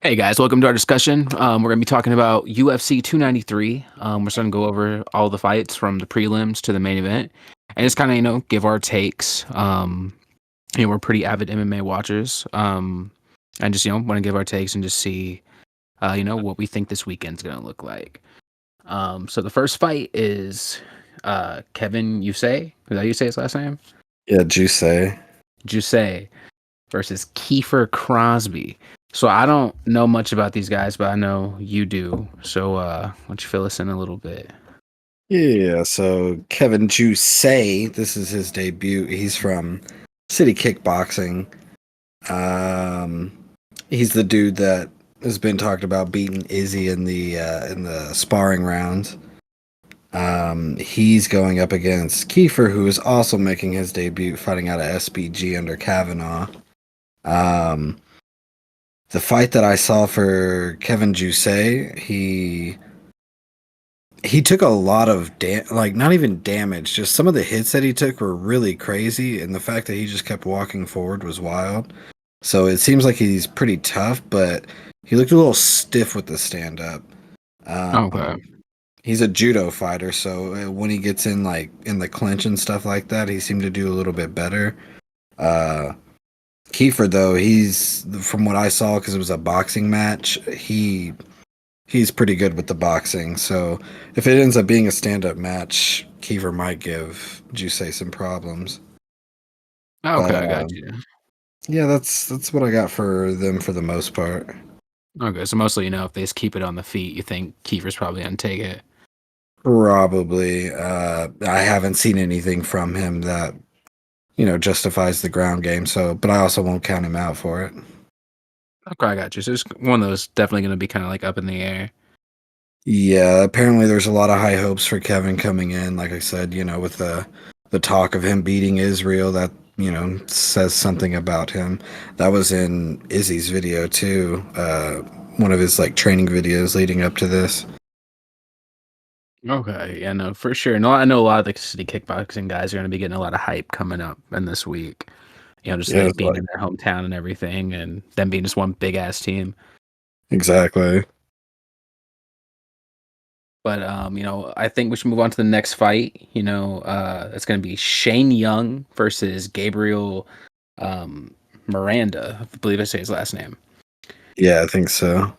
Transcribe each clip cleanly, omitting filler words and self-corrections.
Hey guys, welcome to our discussion. We're going to be talking about UFC 293. We're starting to go over all the fights from the prelims to the main event, and just kind of give our takes. We're pretty avid MMA watchers, and just want to give our takes and just see, what we think this weekend's going to look like. So the first fight is Kevin Yusei. Is that how you say his last name? Yeah, Juice. Jusei versus Kiefer Crosby. So I don't know much about these guys, but I know you do. So why don't you fill us in a little bit? Yeah, so Kevin Juice, this is his debut. He's from City Kickboxing. Um, he's the dude that has been talked about beating Izzy in the sparring rounds. He's going up against Kiefer, who is also making his debut, fighting out of SBG under Kavanaugh. The fight that I saw for Kevin Juice, he took a lot of not even damage, just some of the hits that he took were really crazy, and the fact that he just kept walking forward was wild. So it seems like he's pretty tough, but he looked a little stiff with the stand up. Okay. He's a judo fighter, so when he gets in in the clinch and stuff like that, he seemed to do a little bit better. uh Kiefer, though, he's, from what I saw, because it was a boxing match, he's pretty good with the boxing. So if it ends up being a stand-up match, Kiefer might give Juice some problems. Okay, But I got you. yeah, that's what I got for them for the most part. Okay, so mostly, if they just keep it on the feet, you think Kiefer's probably gonna take it. Probably. I haven't seen anything from him that justifies the ground game. So, but I also won't count him out for it. Okay, I got you. So it's one of those definitely gonna be kind of like up in the air. Yeah, apparently there's a lot of high hopes for Kevin coming in. Like I said, with the talk of him beating Israel, that says something about him. That was in Izzy's video too. One of his training videos leading up to this. Okay, yeah, no, for sure. No, I know a lot of the city kickboxing guys are gonna be getting a lot of hype coming up in this week. Just Yeah, like it's being in their hometown and everything, and them being just one big ass team. exactly. But I think we should move on to the next fight. It's going to be Shane Young versus Gabriel Miranda. I believe I say his last name. Yeah, I think so.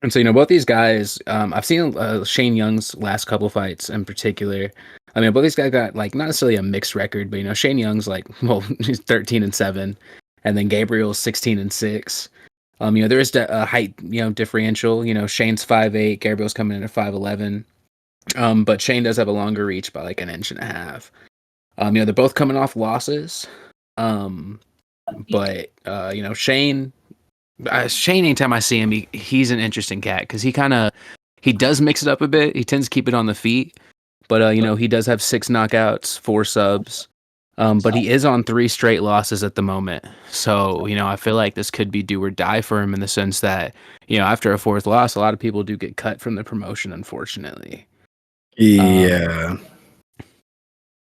And so both these guys. I've seen Shane Young's last couple fights in particular. I mean, both these guys got like not necessarily a mixed record, but Shane Young's like he's 13-7, and then Gabriel's 16-6. There is a height differential. Shane's 5'8", Gabriel's coming in at 5'11". But Shane does have a longer reach by like an inch and a half. They're both coming off losses. But Shane, anytime I see him, he's an interesting cat because he does mix it up a bit. He tends to keep it on the feet, but he does have 6 knockouts, 4 subs. But he is on 3 straight losses at the moment. So, I feel like this could be do or die for him in the sense that, after a 4th loss, a lot of people do get cut from the promotion, unfortunately. Yeah.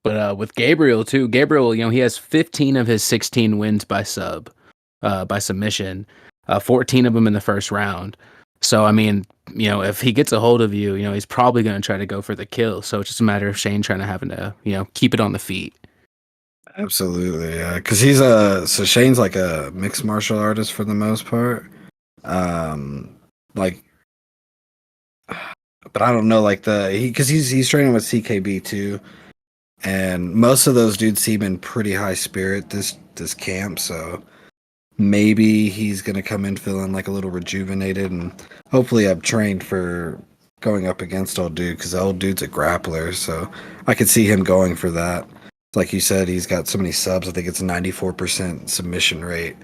But with Gabriel too, he has 15 of his 16 wins by submission, 14 of them in the first round. So I mean, if he gets a hold of you, he's probably going to try to go for the kill. So it's just a matter of Shane having to, keep it on the feet. Absolutely, yeah. Because Shane's like a mixed martial artist for the most part. Like, but I don't know, like because he's training with CKB too, and most of those dudes seem in pretty high spirit this camp. So maybe he's gonna come in feeling like a little rejuvenated, and hopefully I've trained for going up against old dude, because the old dude's a grappler. So I could see him going for that. Like you said, he's got so many subs. I think it's a 94% submission rate.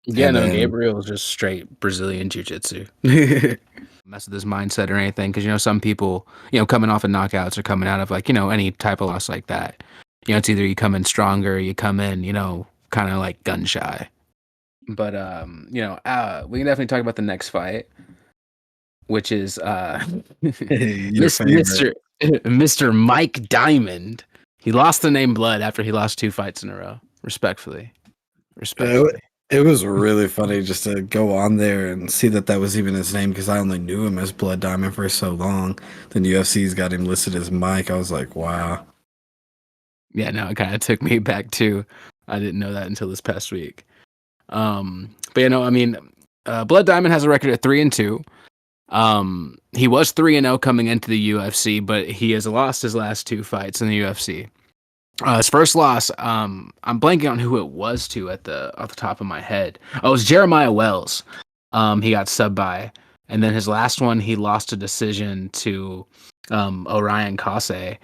Yeah, And no, then Gabriel is just straight Brazilian jiu-jitsu. Mess with his mindset or anything, because some people, coming off of knockouts or coming out of like any type of loss like that. It's either you come in stronger, or you come in, kind of like gun shy. But we can definitely talk about the next fight, which is your favorite. Mr. Mike Diamond. He lost the name Blood after he lost 2 fights in a row. Respectfully. Uh, Respectfully. It was really funny just to go on there and see that that was even his name because I only knew him as Blood Diamond for so long. Then UFC's got him listed as Mike. I was like, wow. Yeah, no, it kind of took me back too. I didn't know that until this past week. But I mean, Blood Diamond has a record at 3-2. He was 3-0 coming into the UFC, but he has lost his last 2 fights in the UFC. His first loss, I'm blanking on who it was to off the top of my head. Oh, it was Jeremiah Wells. He got subbed by, and then his last one, he lost a decision to Orion Kase.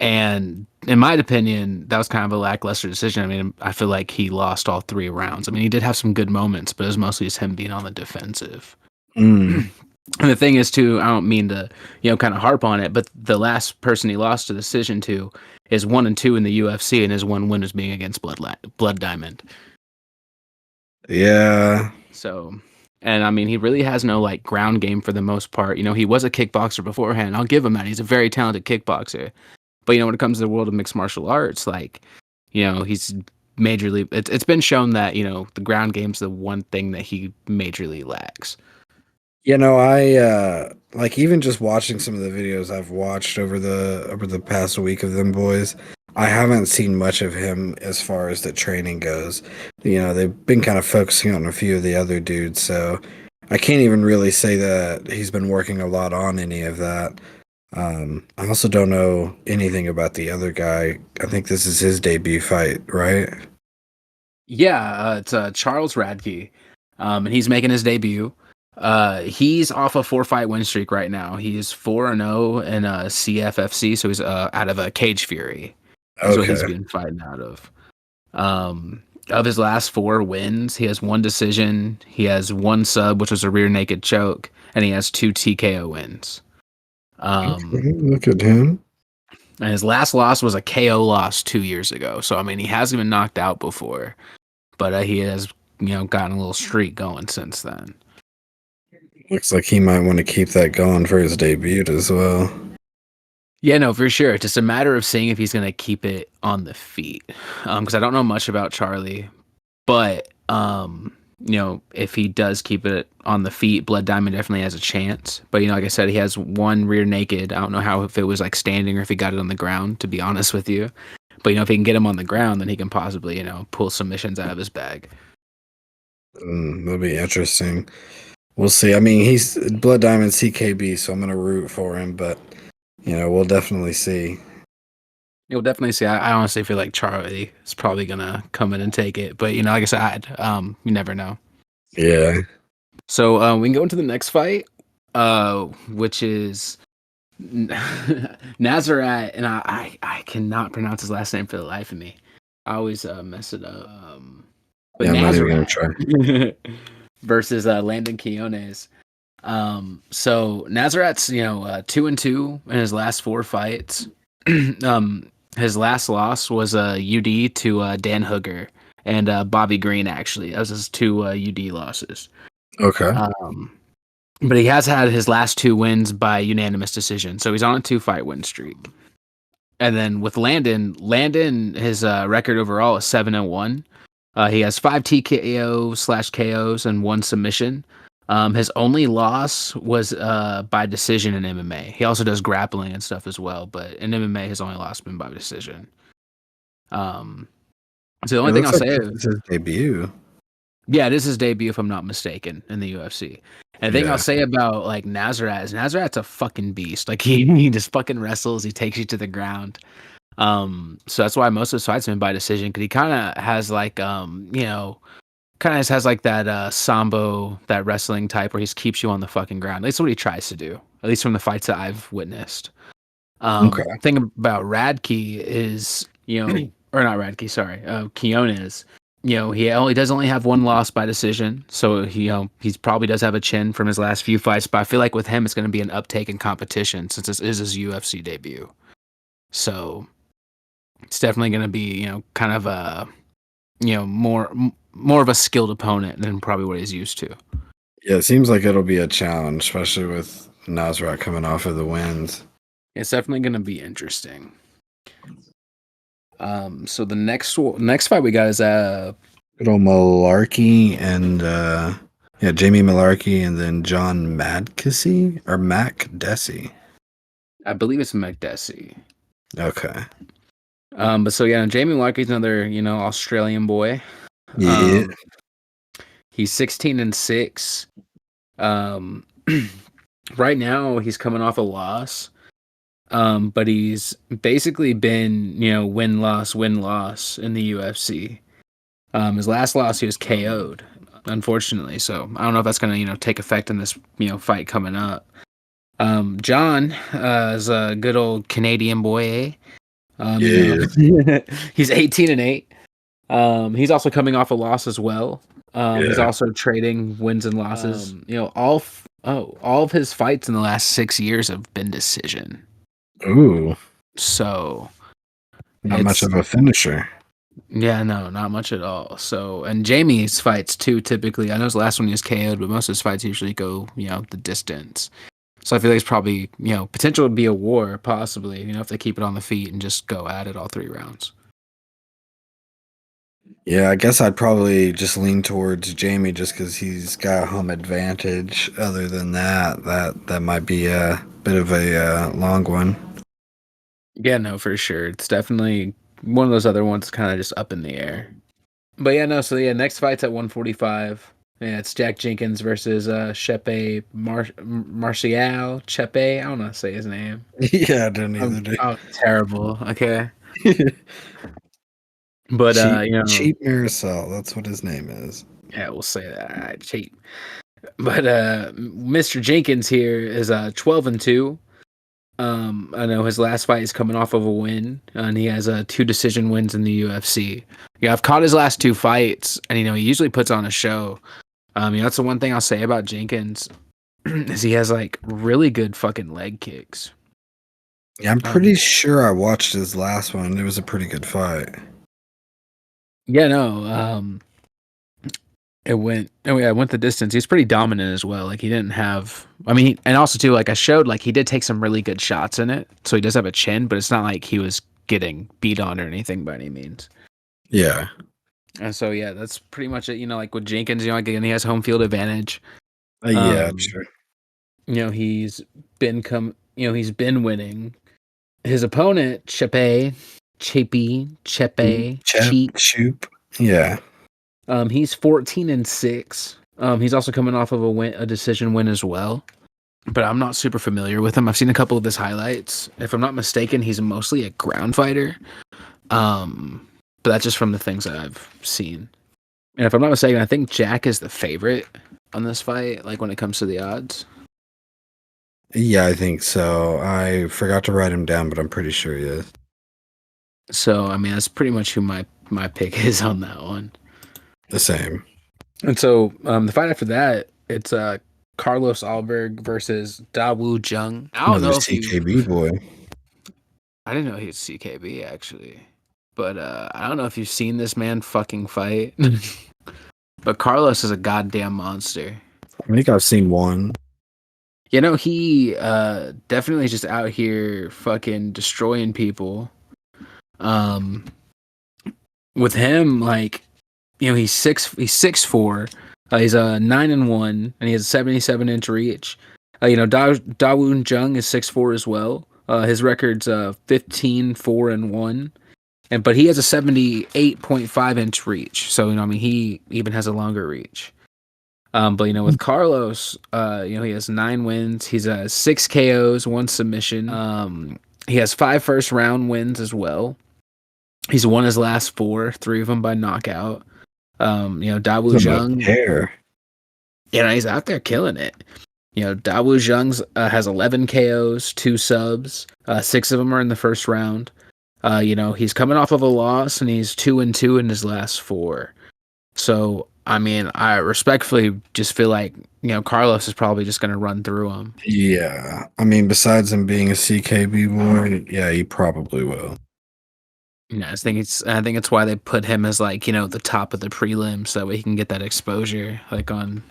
And in my opinion, that was kind of a lackluster decision. I mean, I feel like he lost all 3 rounds. I mean, he did have some good moments, but it was mostly just him being on the defensive. Mm. And the thing is, too, I don't mean to, kind of harp on it, but the last person he lost a decision to is 1-2 in the UFC, and his one win was being against Blood Diamond. Yeah. So, and I mean, he really has no like ground game for the most part. He was a kickboxer beforehand. I'll give him that. He's a very talented kickboxer. But when it comes to the world of mixed martial arts, like, he's majorly. It's been shown that the ground game's the one thing that he majorly lacks. I like even just watching some of the videos I've watched over the past week of them boys. I haven't seen much of him as far as the training goes. They've been kind of focusing on a few of the other dudes, so I can't even really say that he's been working a lot on any of that. I also don't know anything about the other guy. I think this is his debut fight, right? Yeah, it's Charles Radke, and he's making his debut. He's off a 4-fight win streak right now. He's 4-0 in CFFC, so he's out of a Cage Fury. That's what he's been fighting out of. Of his last 4 wins, he has 1 decision, he has 1 sub, which was a rear naked choke, and he has 2 TKO wins. Look at him. And his last loss was a KO loss 2 years ago. So I mean, he hasn't been knocked out before, but he has gotten a little streak going since then. Looks like he might want to keep that going for his debut as well. Yeah, no, for sure. It's just a matter of seeing if he's going to keep it on the feet. Because I don't know much about Charlie, but if he does keep it on the feet, Blood Diamond definitely has a chance. But like I said, he has 1 rear naked. I don't know how if it was like standing or if he got it on the ground, to be honest with you. But if he can get him on the ground, then he can possibly pull submissions out of his bag. That'll be interesting. We'll see. I mean, he's Blood Diamond CKB, so I'm gonna root for him. But we'll definitely see. You'll definitely see. I honestly feel like Charlie is probably gonna come in and take it, but like I said, you never know. Yeah. So we can go into the next fight, which is Nazarat, and I cannot pronounce his last name for the life of me. I always mess it up. But I'm not even Nazarat gonna try. versus Landon Quinones. So Nazarat's 2-2 in his last 4 fights. His last loss was a UD to Dan Hooker and Bobby Green. Actually, that was his 2 UD losses. Okay. But he has had his last 2 wins by unanimous decision, so he's on a 2-fight win streak. And then with Landon, his record overall is 7-1. He has 5 TKO/KOs and 1 submission. His only loss was by decision in MMA. He also does grappling and stuff as well, but in MMA, his only loss has been by decision. So the only thing I'll say is his debut. Yeah, this is his debut, if I'm not mistaken, in the UFC. And the thing I'll say about like Nazarat is Nazarat's a fucking beast. Like he just fucking wrestles. He takes you to the ground. So that's why most of his fights have been by decision, because he kind of has like has like that sambo, that wrestling type where he just keeps you on the fucking ground. At least what he tries to do. At least from the fights that I've witnessed. Thing about Radke is or not Radke, sorry, Quinones. He does only have 1 loss by decision, so he probably does have a chin from his last few fights. But I feel like with him, it's going to be an uptake in competition since this is his UFC debut. So it's definitely going to be kind of a more of a skilled opponent than probably what he's used to. Yeah, it seems like it'll be a challenge, especially with Nazarat coming off of the wins. It's definitely going to be interesting. So the next fight we got is Good old Malarkey and yeah, Jamie Malarkey and then John Madkessy or Mac Desi. I believe it's McDessie. Okay. But so yeah, Jamie Larkey's another, Australian boy. Yeah. Um, he's 16-6. Um, right now he's coming off a loss. But he's basically been, win loss in the UFC. His last loss he was KO'd, unfortunately. So I don't know if that's gonna, take effect in this, fight coming up. John is a good old Canadian boy, eh? Yeah. He's 18-8. He's also coming off a loss as well. He's Yeah. also trading wins and losses. All of his fights in the last 6 years have been decision. Ooh. So Not much it's of a finisher. yeah, no, not much at all. So and Jamie's fights too. Typically, I know his last one he was KO'd, but most of his fights usually go the distance. So I feel like it's probably potential to be a war, possibly if they keep it on the feet and just go at it all 3 rounds. Yeah, I guess I'd probably just lean towards Jamie just because he's got home advantage. Other than that, that might be a bit of a long one. Yeah, no, for sure. It's definitely one of those other ones kind of just up in the air. But yeah, no. So yeah, next fight's at 145. Yeah, it's Jack Jenkins versus Chepe Marcial Chepe. I don't know how to say his name. Yeah, I don't either. I'm terrible. Okay, but Cheap, cheap Marisol. That's what his name is. yeah, we'll say that. All right, cheap. But Mr. Jenkins here is 12-2. I know his last fight is coming off of a win, and he has 2 decision wins in the UFC. Yeah, I've caught his last 2 fights, and he usually puts on a show. That's the one thing I'll say about Jenkins is he has like really good fucking leg kicks. Yeah, I'm pretty sure I watched his last one. It was a pretty good fight. Yeah, no, it went the distance. He's pretty dominant as well. Like he didn't have, I mean, and also too, like I showed, like he did take some really good shots in it, so he does have a chin, but it's not like he was getting beat on or anything by any means. Yeah. And so yeah, that's pretty much it. Like with Jenkins, again, he has home field advantage. Yeah, Um, sure. he's he's been winning. His opponent, Chepe, Cheap. Choop. Yeah. He's 14-6. He's also coming off of a decision win as well. But I'm not super familiar with him. I've seen a couple of his highlights. If I'm not mistaken, he's mostly a ground fighter. But that's just from the things that I've seen. And if I'm not mistaken, I think Jack is the favorite on this fight, like when it comes to the odds. Yeah, I think so. I forgot to write him down, but I'm pretty sure he is. So I mean, that's pretty much who my pick is on that one. The same. And so the fight after that, it's Carlos Alberg versus Dawu Jung. I don't Another know if you. CKB boy. I didn't know he was CKB actually, but I don't know if you've seen this man fucking fight. But Carlos is a goddamn monster. I think I've seen one. He definitely is just out here fucking destroying people. With him, like, he's 6'4". He's 9-1, and he has a 77-inch reach. Dawoon Jung is 6'4" as well. His record's 15-4-1, but he has a 78.5-inch reach. So he even has a longer reach. But with Carlos, he has 9 wins. He's 6 KOs, 1 submission. He has 5 first round wins as well. He's won his last 4, 3 of them by knockout. Dawu Jung. He's out there killing it. Dawu Jung has 11 KOs, 2 subs. 6 of them are in the first round. He's coming off of a loss, and he's 2-2 in his last 4. So, I mean, I respectfully just feel like, Carlos is probably just going to run through him. Yeah. I mean, besides him being a CKB boy, yeah, he probably will. I think it's why they put him as like, the top of the prelim, so that way he can get that exposure, like on,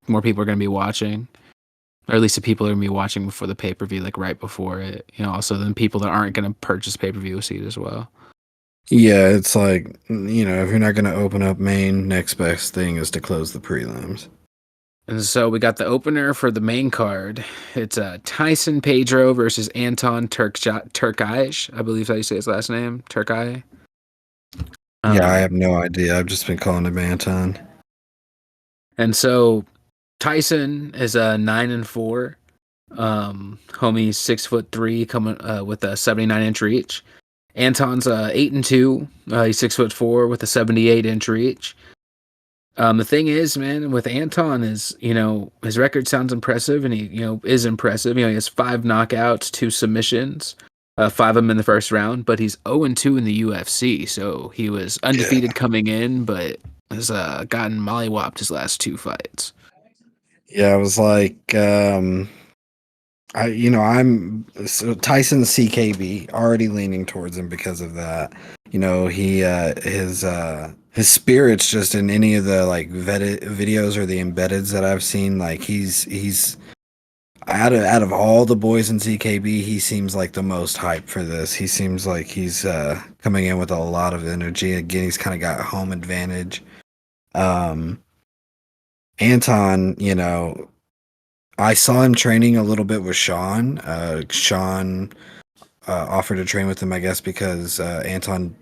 more people are going to be watching, or at least the people are going to be watching before the pay-per-view, like right before it, also then people that aren't going to purchase pay-per-view will see it as well. Yeah, it's like, if you're not going to open up main, next best thing is to close the prelims. And so we got the opener for the main card. It's Tyson Pedro versus Anton Turkaj. I believe that's how you say his last name, Turkaj. Yeah, I Um, have no idea. I've just been calling him Anton. and so Tyson is 9-4. Homie's 6'3", coming with a 79-inch reach. Anton's 8-2. He's 6'4" with a 78-inch reach. The thing is, man, with Anton is, his record sounds impressive, and he, is impressive. He has 5 knockouts, 2 submissions, 5 of them in the first round, but he's 0-2 in the UFC. So he was Yeah. undefeated coming in, but has gotten mollywopped his last 2 fights. Yeah, I was like, I'm so Tyson CKB already leaning towards him because of that. He his spirit's just in any of the like vetted videos or the embeddeds that I've seen. Like he's out of all the boys in CKB, he seems like the most hype for this. He seems like he's coming in with a lot of energy. Again, he's kind of got home advantage. Um, Anton, I saw him training a little bit with Sean. Sean offered to train with him, I guess, because Anton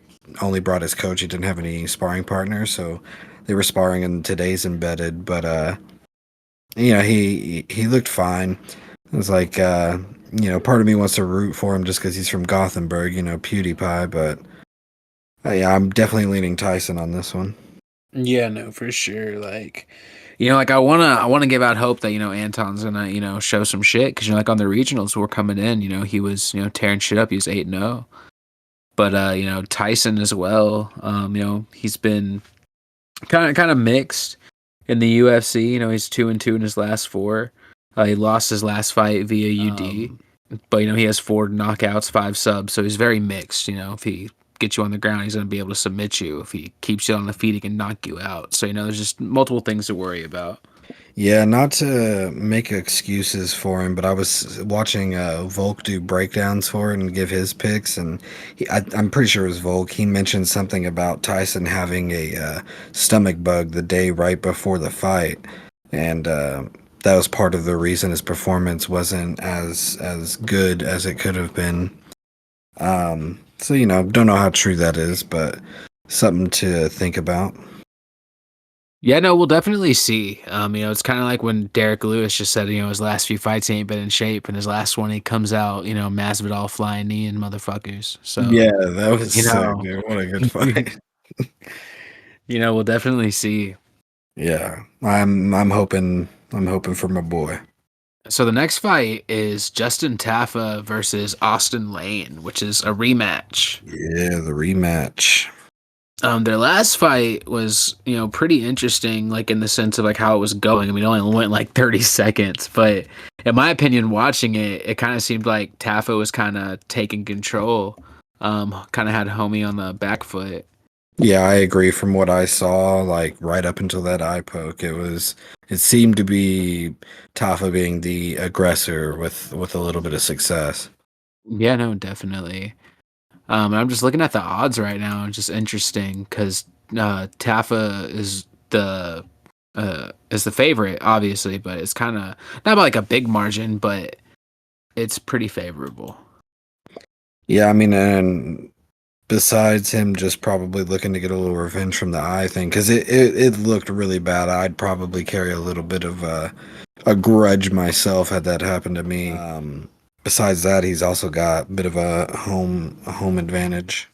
only brought his coach. He didn't have any sparring partners, so they were sparring in today's embedded. But he looked fine. It was like, part of me wants to root for him just because he's from Gothenburg, PewDiePie. But yeah, I'm definitely leaning Tyson on this one. Yeah, no, for sure. Like, I wanna give out hope that Anton's gonna show some shit because like on the regionals we're coming in, he was tearing shit up. He was 8-0, but Tyson as well. He's been kind of mixed in the UFC. He's 2-2 in his last 4. He lost his last fight via UD, but he has 4 knockouts, 5 subs, so he's very mixed. If he gets you on the ground, he's gonna be able to submit you. If he keeps you on the feet, he can knock you out. So there's just multiple things to worry about. Yeah, not to make excuses for him, but I was watching Volk do breakdowns for it and give his picks, and I'm pretty sure it was Volk. He mentioned something about Tyson having a stomach bug the day right before the fight, and that was part of the reason his performance wasn't as good as it could have been. So don't know how true that is, but something to think about. Yeah, no, we'll definitely see. It's kind of like when Derek Lewis just said, his last few fights he ain't been in shape, and his last one he comes out, Masvidal flying knee and motherfuckers. So, Yeah, that was you sick, know, dude. What a good fight. we'll definitely see. Yeah, I'm hoping for my boy. So the next fight is Justin Taffa versus Austin Lane, which is a rematch. Yeah, the rematch. Their last fight was, pretty interesting, like in the sense of like how it was going. I mean, it only went like 30 seconds, but in my opinion, watching it, it kind of seemed like Taffa was kind of taking control. Kind of had homie on the back foot. Yeah, I agree. From what I saw, like right up until that eye poke, it seemed to be Tafa being the aggressor with a little bit of success. Yeah, no, definitely. And I'm just looking at the odds right now. It's just interesting because Taffa is the favorite, obviously, but it's kind of not by like a big margin, but it's pretty favorable. Yeah, I mean, and besides him just probably looking to get a little revenge from the eye thing, because it looked really bad. I'd probably carry a little bit of a grudge myself had that happened to me. Besides that, he's also got a bit of a home advantage.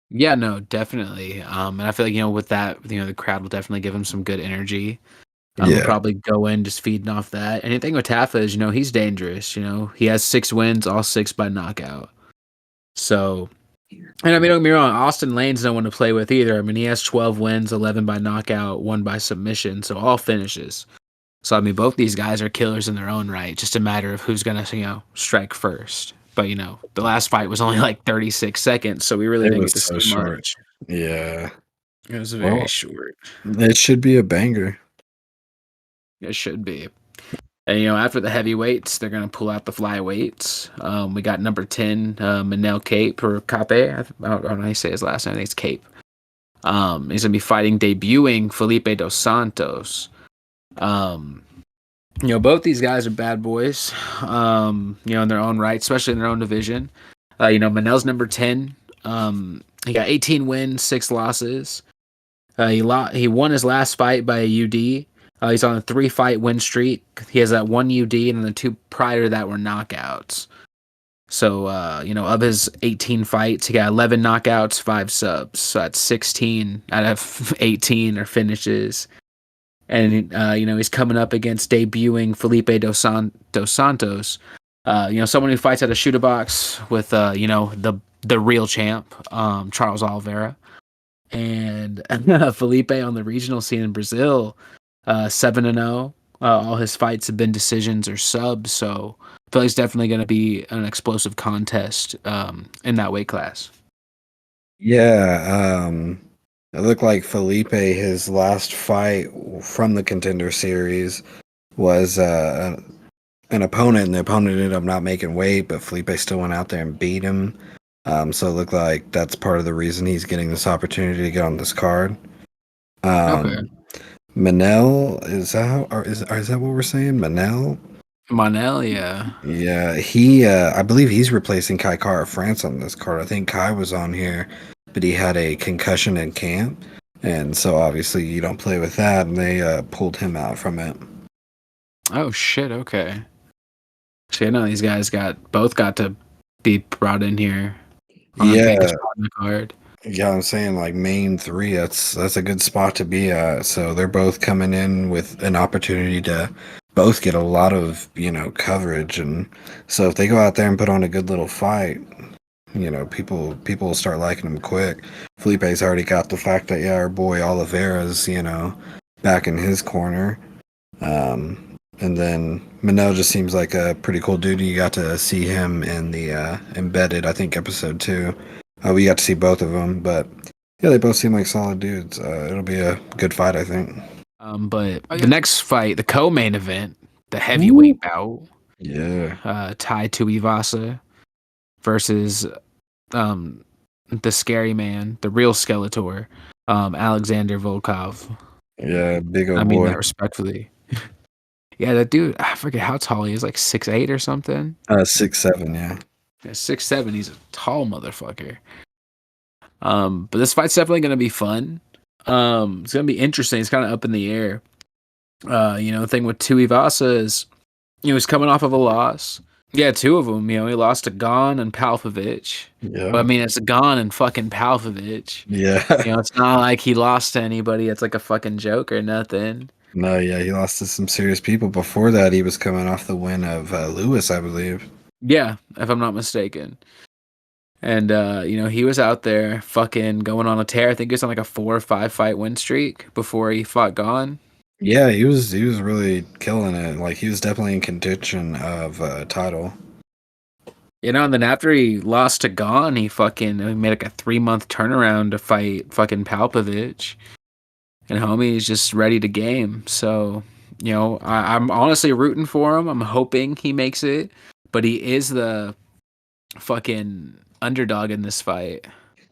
Yeah, no, definitely. And I feel like with that, the crowd will definitely give him some good energy. He'll Yeah, probably go in just feeding off that. And the thing with Taffa is, he's dangerous. He has 6 wins, all 6 by knockout. So, and I mean, don't get me wrong, Austin Lane's no one to play with either. I mean, he has 12 wins, 11 by knockout, 1 by submission, so all finishes. So, I mean, both these guys are killers in their own right. Just a matter of who's going to, strike first. But, the last fight was only like 36 seconds, so we really it didn't get was to so see short. much. Yeah. It was very Well, short. it should be a banger. It should be. And after the heavyweights, they're gonna pull out the flyweights. We got number 10, Manel Cape or Cape. I don't know how you say his last name. I think it's Cape. He's gonna be fighting debuting Felipe dos Santos. Um, both these guys are bad boys. In their own right, especially in their own division. Manel's number 10. He got 18 wins, 6 losses. He won his last fight by a UD. He's on a 3-fight win streak. He has that one UD, and then the 2 prior to that were knockouts. So, of his 18 fights, he got 11 knockouts, 5 subs. So that's 16 out of 18 are finishes. And, he's coming up against debuting Felipe dos Santos. Someone who fights at a shooter box with, the real champ, Charles Oliveira. And Felipe on the regional scene in Brazil, 7-0. All his fights have been decisions or subs, so I feel like it's definitely going to be an explosive contest in that weight class. Yeah, it looked like Felipe, his last fight from the Contender Series was an opponent, and the opponent ended up not making weight, but Felipe still went out there and beat him. So it looked like that's part of the reason he's getting this opportunity to get on this card. Okay. Manel, is that is that what we're saying? Manel? Monel, yeah. Yeah, he I believe he's replacing Kai Kara France on this card. I think Kai was on here, but he had a concussion in camp, and so obviously you don't play with that, and they pulled him out from it. Oh shit. Okay. So these guys both got to be brought in here on a big Yeah, spot in the card. yeah, I'm saying like main three. That's a good spot to be at. So they're both coming in with an opportunity to both get a lot of coverage, and so if they go out there and put on a good little fight, people will start liking them quick. Felipe's already got the fact that our boy Oliveira's back in his corner. And then Manel just seems like a pretty cool dude. You got to see him in the Embedded, I think, episode 2. We got to see both of them, but yeah, they both seem like solid dudes. It'll be a good fight, I think. But the next fight, the co-main event, the Ooh. heavyweight bout, Yeah, Tai Tuivasa versus the scary man, the real Skeletor, Alexander Volkov. yeah, big I old mean boy. that respectfully. Yeah, that dude, I forget how tall he is, like 6'8" or something. 6'7", yeah. Yeah, 6'7", he's a tall motherfucker. But this fight's definitely gonna be fun. It's gonna be interesting. It's kind of up in the air. The thing with Tuivasa is, he's coming off of a loss. Yeah, 2 of them. He lost to Gon and Palphovich. But I Yeah, mean, it's Gon and fucking Palphovich. yeah. It's not like he lost to anybody. It's like a fucking joke or nothing. No, yeah, he lost to some serious people. Before that, he was coming off the win of Lewis, I believe. Yeah, if I'm not mistaken. And he was out there fucking going on a tear. I think he was on like a 4 or 5 fight win streak before he fought Gon. Yeah, he was really killing it. Like he was definitely in contention of title. And then after he lost to Gon, he made like a 3-month turnaround to fight fucking Palphovich. And homie's just ready to game. So, I'm honestly rooting for him. I'm hoping he makes it. But he is the fucking underdog in this fight.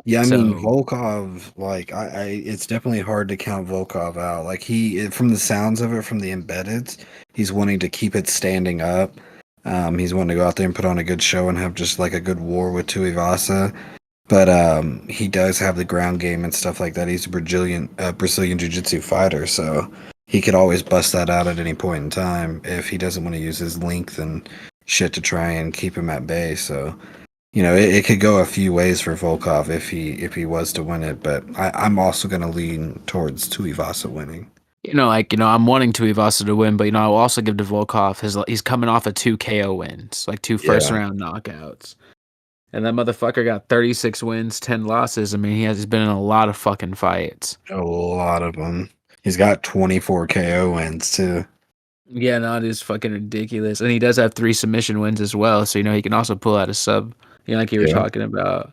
Yeah, I mean So, Volkov, like it's definitely hard to count Volkov out. Like from the sounds of it, from the embeddeds, he's wanting to keep it standing up. He's wanting to go out there and put on a good show and have just like a good war with Tuivasa. But he does have the ground game and stuff like that. He's a Brazilian Jiu-Jitsu fighter, so he could always bust that out at any point in time if he doesn't want to use his length and shit to try and keep him at bay. So it could go a few ways for Volkov if he was to win it, but I'm also going to lean towards Tuivasa winning. I'm wanting Tuivasa to win, but I'll also give to Volkov he's coming off of 2 KO wins, like 2 first Yeah, round knockouts. And that motherfucker got 36 wins, 10 losses. I mean, he's been in a lot of fucking fights. a lot of them. He's got 24 KO wins too. Yeah, no, it is fucking ridiculous. And he does have 3 submission wins as well. So, he can also pull out a sub, like you were Yeah, talking about.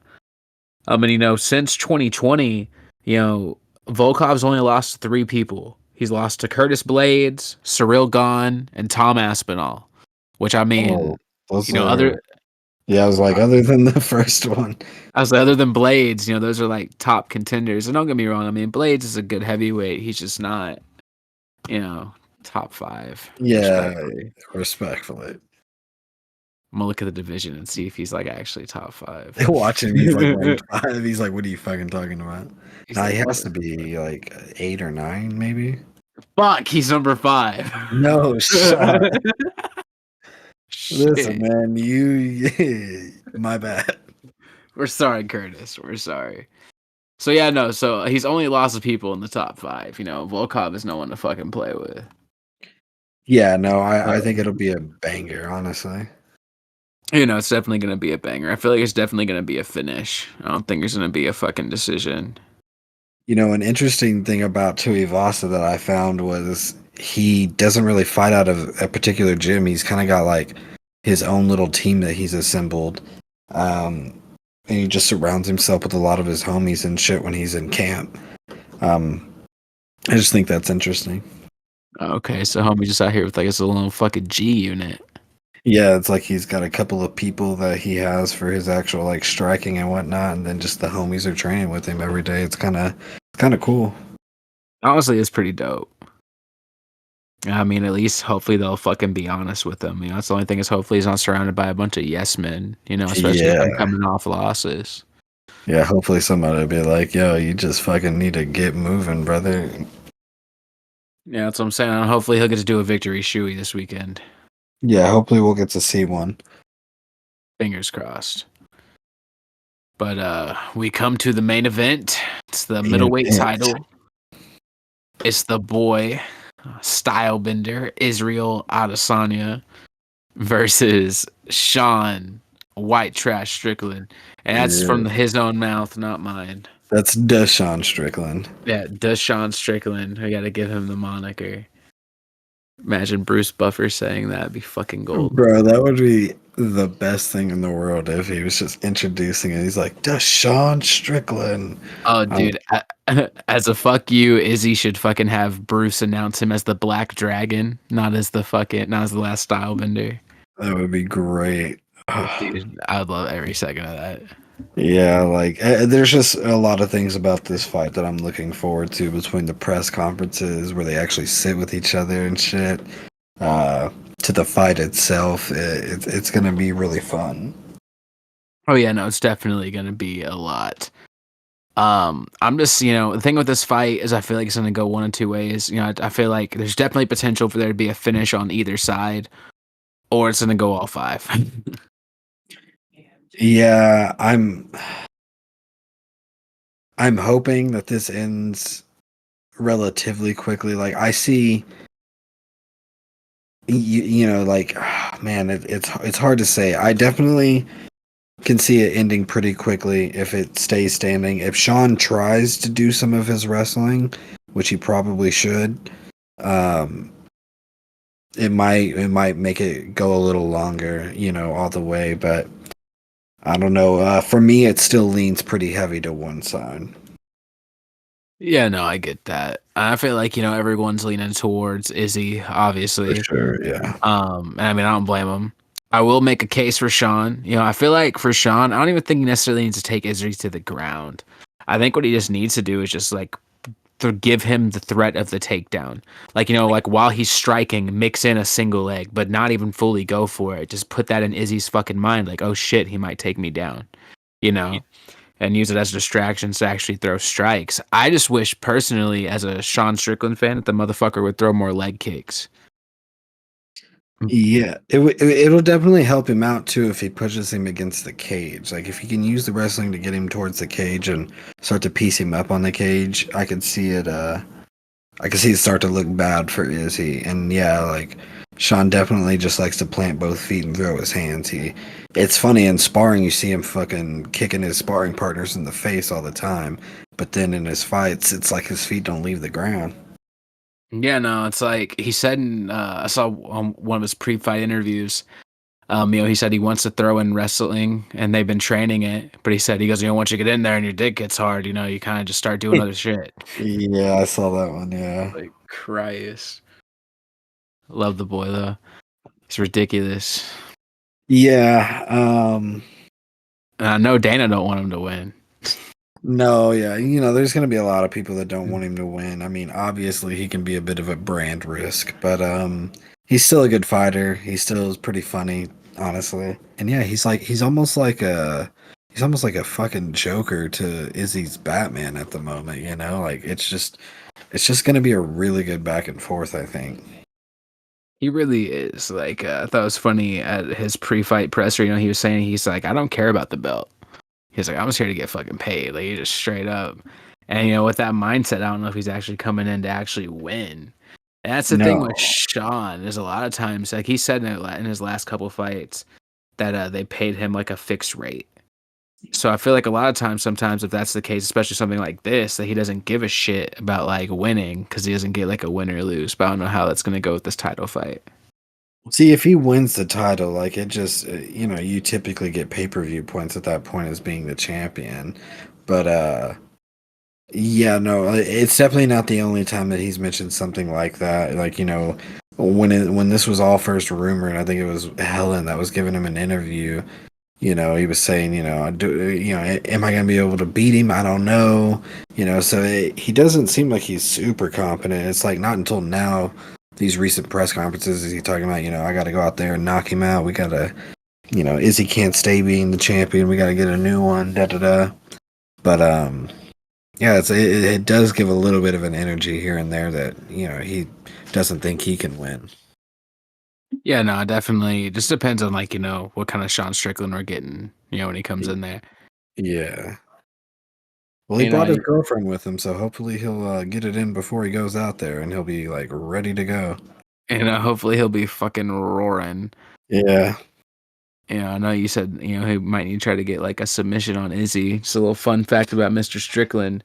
And, since 2020, Volkov's only lost to 3 people. He's lost to Curtis Blades, Cyril Gahn, and Tom Aspinall. Which I mean, Oh, those other are. Yeah, I was like, other than the first one. I was like, other than Blades, those are like top contenders. And don't get me wrong, I mean, Blades is a good heavyweight. He's just not, top 5, Yeah, respectfully. respectfully. I'm gonna look at the division and see if he's like actually top 5. Watch him. He's like ranked 5. He's like, what are you fucking talking about? He's Nah, like, he what? has to be like 8 or 9, maybe. Fuck, he's number 5. No shot. Listen, Shit. man, you. My bad. We're sorry, Curtis. We're sorry. So yeah, no. So he's only lost to people in the top 5. Volkov is no one to fucking play with. Yeah, no, I But think it'll be a banger, honestly. it's definitely gonna be a banger. I feel like it's definitely gonna be a finish. I don't think there's gonna be a fucking decision. An interesting thing about Tuivasa that I found was he doesn't really fight out of a particular gym. He's kind of got like his own little team that he's assembled. And he just surrounds himself with a lot of his homies and shit when he's in camp. I just think that's interesting. Okay, so homie just out here with like his little fucking G unit. Yeah, it's like he's got a couple of people that he has for his actual like striking and whatnot, and then just the homies are training with him every day. It's kind of cool. Honestly, it's pretty dope. I mean, at least hopefully they'll fucking be honest with him. That's the only thing is hopefully he's not surrounded by a bunch of yes men. Especially if I'm Yeah, coming off losses. yeah. Hopefully somebody will be like, "Yo, you just fucking need to get moving, brother." Yeah, that's what I'm saying. Hopefully he'll get to do a victory shoey this weekend. Yeah, hopefully we'll get to see one. Fingers crossed. But we come to the main event. It's the Main middleweight event. title. It's the boy, Stylebender, Israel Adesanya versus Sean White Trash Strickland. And that's from Yeah, his own mouth, not mine. that's Deshaun Strickland. Yeah, Deshaun Strickland. I gotta give him the moniker. Imagine Bruce Buffer saying that. It'd be fucking gold. Bro, that would be the best thing in the world if he was just introducing it. He's like, Deshaun Strickland. Oh, Um, dude. As a fuck you, Izzy should fucking have Bruce announce him as the Black Dragon, not as the last Stylebender. that would be great. Dude, I would love every second of that. Yeah, like there's just a lot of things about this fight that I'm looking forward to between the press conferences where they actually sit with each other and shit. To the fight itself, it's gonna be really fun. Oh yeah, no, it's definitely gonna be a lot. I'm just, the thing with this fight is I feel like it's gonna go one of two ways. I feel like there's definitely potential for there to be a finish on either side, or it's gonna go all 5. Yeah, I'm hoping that this ends relatively quickly. Like I see, like man, it's hard to say. I definitely can see it ending pretty quickly if it stays standing. If Sean tries to do some of his wrestling, which he probably should, um, it might make it go a little longer, all the way. But I don't know. For me, it still leans pretty heavy to one side. Yeah, no, I get that. I feel like, everyone's leaning towards Izzy, For obviously. sure, yeah. And I mean, I don't blame him. I will make a case for Sean. I feel like for Sean, I don't even think he necessarily needs to take Izzy to the ground. I think what he just needs to do is just like to give him the threat of the takedown. Like, like while he's striking, mix in a single leg, but not even fully go for it. Just put that in Izzy's fucking mind, like, oh shit, he might take me down, you know? And use it as distractions to actually throw strikes. I just wish personally, as a Sean Strickland fan, that the motherfucker would throw more leg kicks. Yeah, it'll definitely help him out too if he pushes him against the cage. Like if he can use the wrestling to get him towards the cage and start to piece him up on the cage, I could see it. I could see it start to look bad for Izzy. And yeah, like Sean definitely just likes to plant both feet and throw his hands. It's funny in sparring you see him fucking kicking his sparring partners in the face all the time, but then in his fights, it's like his feet don't leave the ground. Yeah, no, it's like he said I saw one of his pre-fight interviews. He said he wants to throw in wrestling, and they've been training it. But he goes, once you get in there and your dick gets hard, you kind of just start doing other shit. Yeah, I saw that one. Yeah. Like Christ, love the boy though. It's ridiculous. Yeah. And I know Dana don't want him to win. No, yeah. There's going to be a lot of people that don't want him to win. I mean, obviously he can be a bit of a brand risk, but he's still a good fighter. He still is pretty funny, honestly. And yeah, he's almost like a fucking Joker to Izzy's Batman at the moment, Like it's just going to be a really good back and forth, I think. He really is. Like, I thought it was funny at his pre-fight presser. He was saying he's like, I don't care about the belt. He's like, I'm just here to get fucking paid. Like, he just straight up. And with that mindset, I don't know if he's actually coming in to actually win. And that's the thing with No. Sean. There's a lot of times, like he said in his last couple fights, that they paid him like a fixed rate. So I feel like a lot of times, sometimes if that's the case, especially something like this, that he doesn't give a shit about like winning because he doesn't get like a win or lose. But I don't know how that's gonna go with this title fight. See, if he wins the title, like it just, you typically get pay-per-view points at that point as being the champion. But yeah, no, it's definitely not the only time that he's mentioned something like that. Like, when this was all first rumored, I think it was Helen that was giving him an interview. He was saying, am I going to be able to beat him? I don't know. So he doesn't seem like he's super confident. It's like not until now, these recent press conferences, is he talking about, I got to go out there and knock him out. We got to, Izzy can't stay being the champion. We got to get a new one, da da da. But, yeah, it does give a little bit of an energy here and there that, he doesn't think he can win. Yeah, no, definitely. It just depends on like, what kind of Sean Strickland we're getting, when he comes in there. Yeah. Well, he You brought know, his girlfriend with him, so hopefully he'll get it in before he goes out there, and he'll be like ready to go. hopefully he'll be fucking roaring. Yeah, I know you said, he might need to try to get like a submission on Izzy. Just a little fun fact about Mr. Strickland.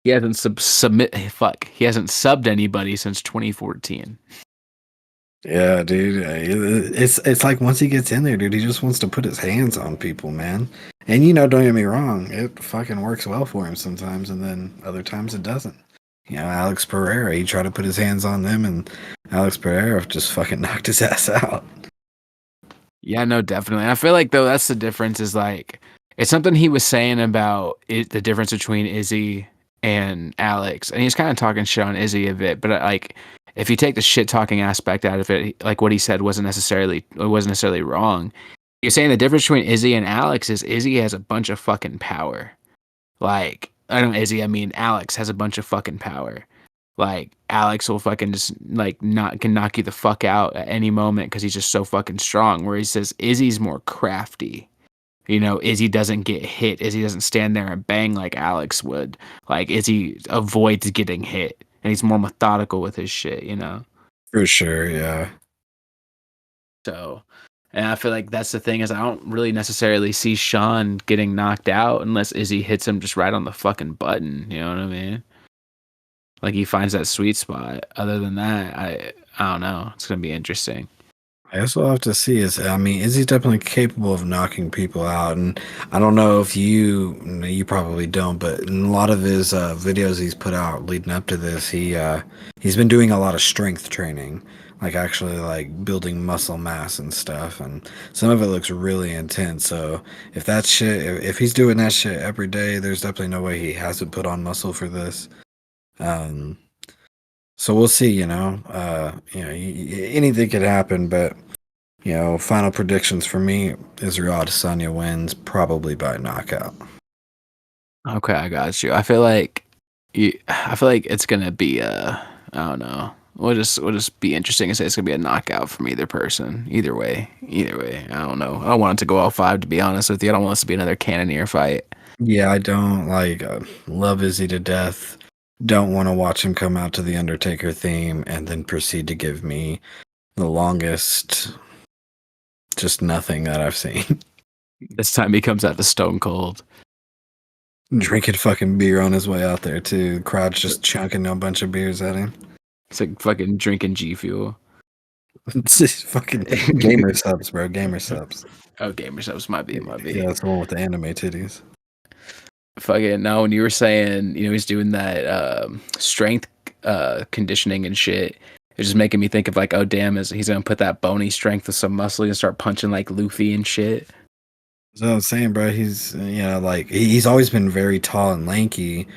He hasn't he hasn't subbed anybody since 2014. yeah, dude. It's like once he gets in there, dude, he just wants to put his hands on people, man. And don't get me wrong, it fucking works well for him sometimes, and then other times it doesn't. Alex Pereira, he tried to put his hands on them, and Alex Pereira just fucking knocked his ass out. Yeah, no, definitely. I feel like though that's the difference is like it's something he was saying about the difference between Izzy and Alex, and he's kind of talking shit on Izzy a bit. But like, if you take the shit talking aspect out of it, like what he said wasn't necessarily wrong. You're saying the difference between Izzy and Alex is Izzy has a bunch of fucking power. Like I don't Izzy, I mean Alex has a bunch of fucking power. Like Alex will fucking just like can knock you the fuck out at any moment because he's just so fucking strong. Where he says Izzy's more crafty. Izzy doesn't get hit. Izzy doesn't stand there and bang like Alex would. Like Izzy avoids getting hit, and he's more methodical with his shit. For sure, yeah. So, and I feel like that's the thing is I don't really necessarily see Sean getting knocked out unless Izzy hits him just right on the fucking button. You know what I mean? Like he finds that sweet spot. Other than that, I don't know. It's gonna be interesting. I guess we'll have to see. I mean, is he definitely capable of knocking people out? And I don't know if you probably don't, but in a lot of his videos he's put out leading up to this, he's been doing a lot of strength training, like actually like building muscle mass and stuff. And some of it looks really intense. So if that shit, if he's doing that shit every day, there's definitely no way he hasn't put on muscle for this. Um, so we'll see. Anything could happen, but final predictions for me: Israel Adesanya wins probably by knockout. Okay, I got you. I feel like it's gonna be I don't know. We'll just be interesting and say it's gonna be a knockout from either person. Either way. Either way. I don't know. I don't want it to go all five to be honest with you. I don't want this to be another Cannoneer fight. Yeah, I don't like love Izzy to death. Don't want to watch him come out to the Undertaker theme and then proceed to give me the longest, just nothing that I've seen. This time he comes out to Stone Cold. Drinking fucking beer on his way out there too. The crowd's just chunking a bunch of beers at him. It's like fucking drinking G Fuel. It's just fucking gamer subs, bro. Gamer subs. Oh, gamer subs might be. Yeah, that's the one with the anime titties. Fucking no, when you were saying, he's doing that strength conditioning and shit, it's just making me think of like, oh damn, he's gonna put that bony strength with some muscle and start punching like Luffy and shit. So I'm saying, bro, he's like he's always been very tall and lanky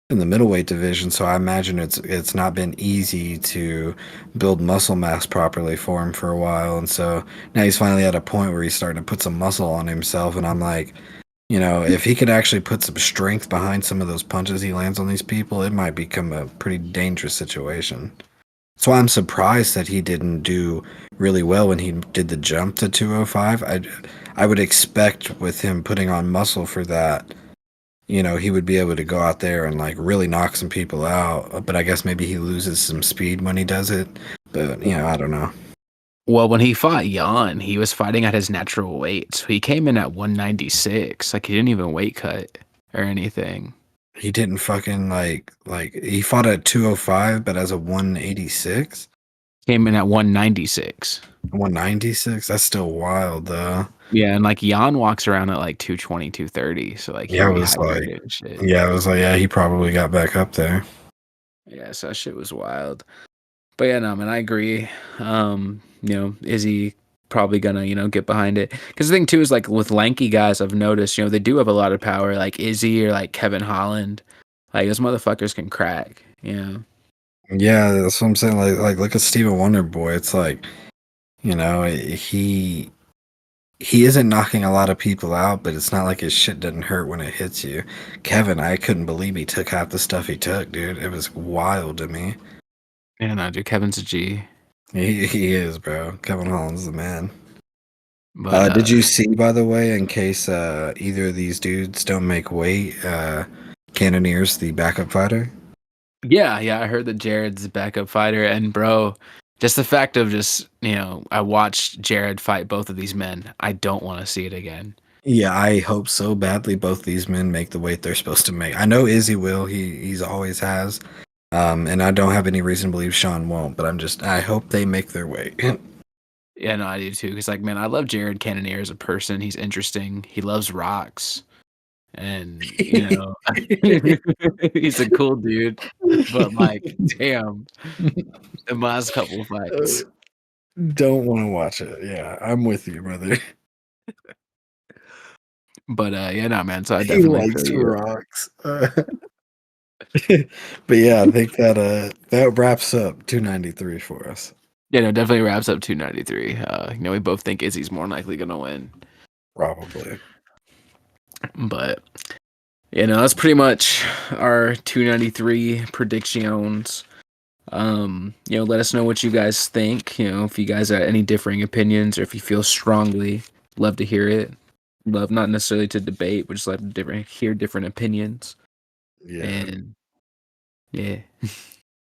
in the middleweight division, so I imagine it's not been easy to build muscle mass properly for him for a while, and so now he's finally at a point where he's starting to put some muscle on himself, and I'm like, if he could actually put some strength behind some of those punches he lands on these people, it might become a pretty dangerous situation. That's why I'm surprised that he didn't do really well when he did the jump to 205. I would expect with him putting on muscle for that, he would be able to go out there and like really knock some people out. But I guess maybe he loses some speed when he does it. But I don't know. Well, when he fought Jan, he was fighting at his natural weight, so he came in at 196. Like he didn't even weight cut or anything. He didn't fucking like he fought at 205, but as a 186. Came in at 196. 196. That's still wild though. Yeah, and like Jan walks around at like 220, 230. So like Yeah, it he was like rehydrated and shit. yeah, it was like he probably got back up there. Yeah, so that shit was wild. But yeah, no, man, I agree. Izzy probably gonna, get behind it. Because the thing too is like with lanky guys, I've noticed, they do have a lot of power, like Izzy or like Kevin Holland. Like those motherfuckers can crack, Yeah, that's what I'm saying. Like look at Steven Wonder Boy. It's like, he isn't knocking a lot of people out, but it's not like his shit doesn't hurt when it hits you. Kevin, I couldn't believe he took half the stuff he took, dude. It was wild to me. Yeah, no, dude, Kevin's a G. He is, bro. Kevin Holland's the man. But Did you see, by the way, in case either of these dudes don't make weight, Cannonier's the backup fighter? yeah, I heard that Jared's a backup fighter, and bro, just the fact of just, I watched Jared fight both of these men. I don't want to see it again. Yeah, I hope so badly both these men make the weight they're supposed to make. I know Izzy will. He's always has. And I don't have any reason to believe Sean won't, but I hope they make their weight. Yeah, no, I do too. Because like, man, I love Jared Cannonier as a person. He's interesting. He loves rocks, and he's a cool dude. But like, damn, the last couple of fights. Don't want to watch it. Yeah, I'm with you, brother. But yeah, no, man. So I He definitely likes feel you. rocks. But yeah, I think that wraps up 293 for us. Yeah, no, definitely wraps up 293. We both think Izzy's more likely gonna win. Probably. But that's pretty much our 293 predictions. Let us know what you guys think. If you guys have any differing opinions or if you feel strongly, love to hear it. Love not necessarily to debate, but just love to hear different opinions. Yeah. And yeah.